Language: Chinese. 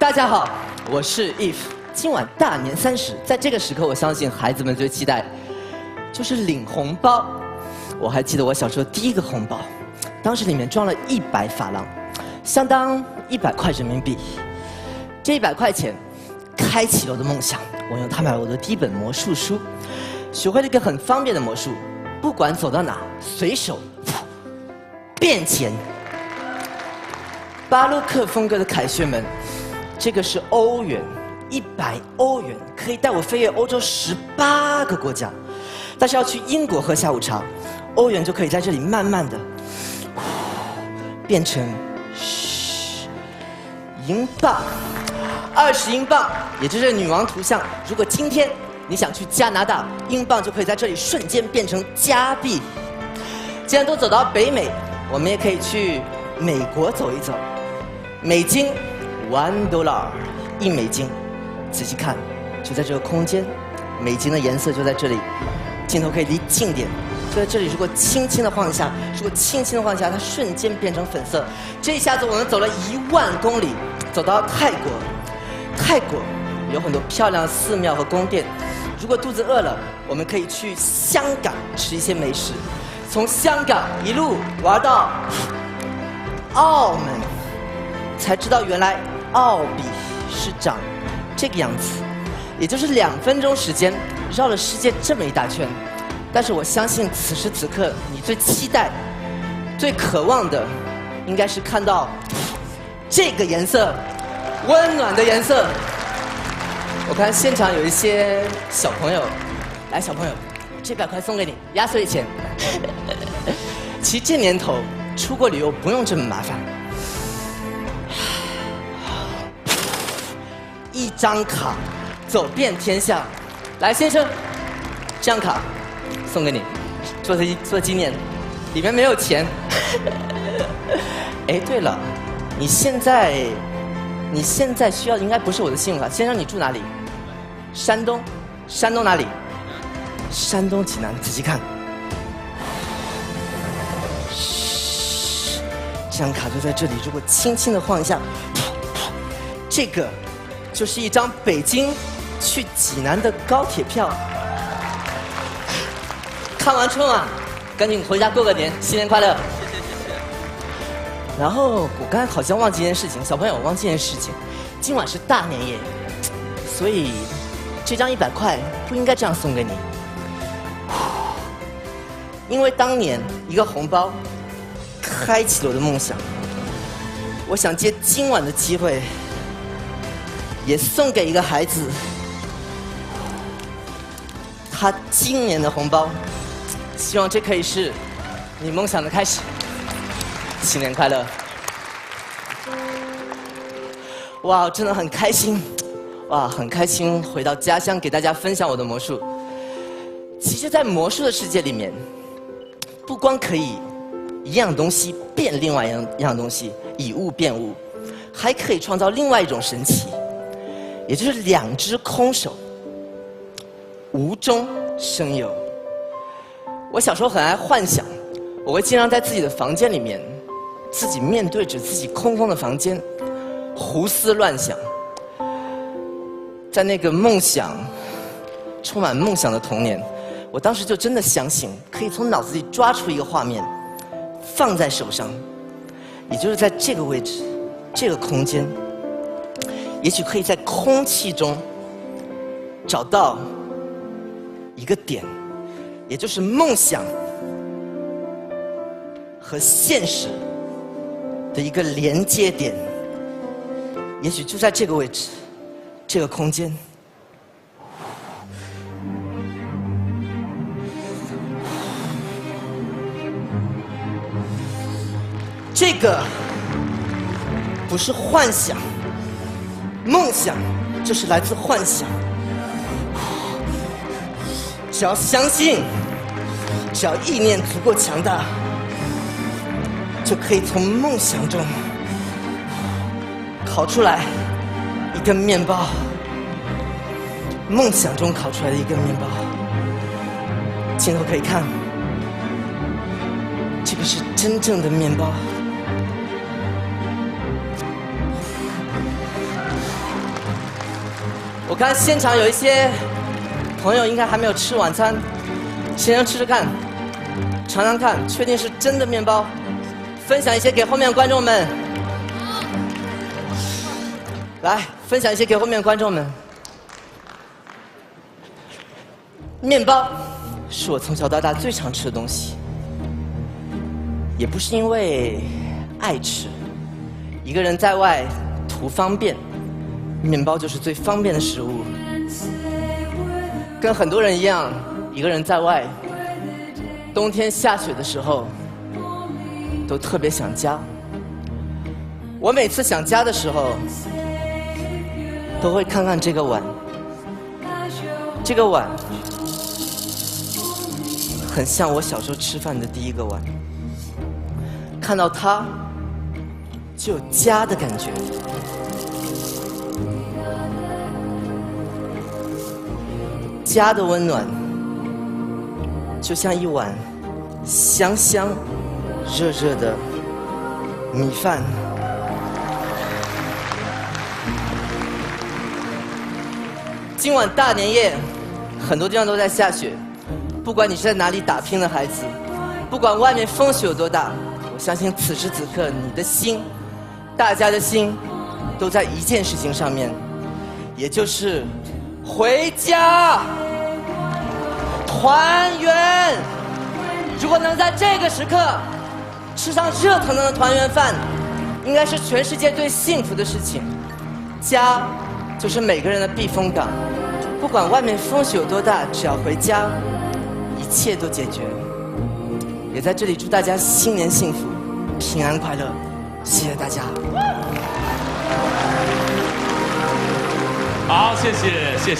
大家好，我是 Eve。今晚大年30，在这个时刻，我相信孩子们最期待就是领红包。我还记得我小时候第一个红包，当时里面装了100法郎，相当100块人民币。这100块钱开启了我的梦想，我用它买了我的第一本魔术书，学会了一个很方便的魔术，不管走到哪，随手变钱。巴洛克风格的凯旋门，这个是欧元，100欧元可以带我飞越欧洲18个国家。但是要去英国喝下午茶，欧元就可以在这里慢慢的变成英镑，20英镑，也就是女王图像。如果今天你想去加拿大，英镑就可以在这里瞬间变成加币。既然都走到北美，我们也可以去美国走一走。美金$1，1美金。仔细看，就在这个空间，美金的颜色就在这里。镜头可以离近点，就在这里。如果轻轻的晃一下，它瞬间变成粉色。这一下子我们走了10000公里，走到泰国。泰国有很多漂亮的寺庙和宫殿。如果肚子饿了，我们可以去香港吃一些美食。从香港一路玩到澳门，才知道原来澳币是长这个样子，也就是2分钟时间绕了世界这么一大圈。但是我相信此时此刻你最期待、最渴望的，应该是看到这个颜色，温暖的颜色。我看现场有一些小朋友，来，小朋友，这100块送给你，压岁钱。其实这年头出国旅游不用这么麻烦，一张卡走遍天下。来，先生，这张卡送给你，做纪念，里面没有钱。哎，对了，你现在需要应该不是我的信用卡。先生，你住哪里？山东哪里？山东济南。仔细看，这张卡就在这里。如果轻轻的晃一下，这个就是一张北京去济南的高铁票。看完春晚，赶紧回家过个年，新年快乐！然后我刚才好像忘记一件事情，小朋友，我忘记一件事情，今晚是大年夜，所以这张100块不应该这样送给你，因为当年一个红包开启了我的梦想，我想借今晚的机会，也送给一个孩子，他今年的红包。希望这可以是你梦想的开始。新年快乐！哇，真的很开心，哇，很开心回到家乡给大家分享我的魔术。其实，在魔术的世界里面，不光可以一样东西变另外一样东西，以物变物，还可以创造另外一种神奇，也就是2只空手无中生有。我小时候很爱幻想，我会经常在自己的房间里面，自己面对着自己空空的房间，胡思乱想。在那个充满梦想的童年，我当时就真的相信，可以从脑子里抓出一个画面，放在手上，也就是在这个位置，这个空间，也许可以在空气中找到一个点。也就是梦想和现实的一个连接点，也许就在这个位置，这个空间。这个不是幻想，梦想就是来自幻想。只要相信，只要意念足够强大，就可以从梦想中烤出来一根面包。梦想中烤出来的一根面包，镜头可以看，这个是真正的面包。我看现场有一些朋友应该还没有吃晚餐，先吃吃看，尝尝看，确定是真的面包，分享一些给后面的观众们。来，分享一些给后面的观众们。面包是我从小到大最常吃的东西，也不是因为爱吃，一个人在外图方便，面包就是最方便的食物。跟很多人一样，一个人在外，冬天下雪的时候，都特别想家。我每次想家的时候，都会看看这个碗，这个碗很像我小时候吃饭的第一个碗，看到它就有家的感觉。家的温暖，就像一碗香香、热热的米饭。今晚大年夜，很多地方都在下雪。不管你是在哪里打拼的孩子，不管外面风雪有多大，我相信此时此刻你的心，大家的心，都在一件事情上面，也就是回家。团圆。如果能在这个时刻吃上热腾腾的团圆饭，应该是全世界最幸福的事情。家就是每个人的避风港，不管外面风雪有多大，只要回家，一切都解决。也在这里祝大家新年幸福，平安快乐，谢谢大家。好，谢谢。